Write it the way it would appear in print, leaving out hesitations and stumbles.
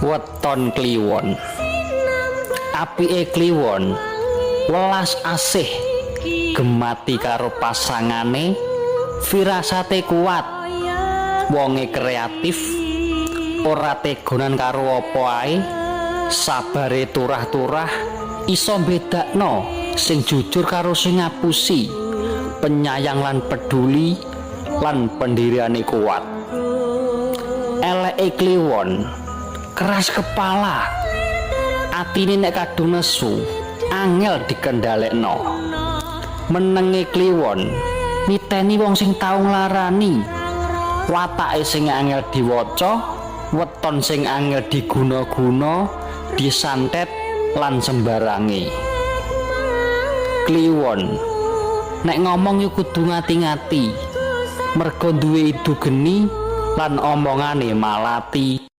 Weton kliwon. Apike kliwon welas asih, gemati karo pasangane, firasate kuat, wonge kreatif, ora tegonan karo apa ae, sabare turah-turah, iso bedakno sing jujur karo sing ngapusi, penyayang lan peduli lan pendiriane kuat. Eleke kliwon keras kepala, atine nek kadung nesu angel dikendhalekno. Menenge kliwon niteni wong sing tau nglarani, watake sing angel diwaca, weton sing angel diguna-guna, disantet lan sembarange. Kliwon nek ngomong yo kudu ngati-ngati, merga duwe idu geni lan omongane malati.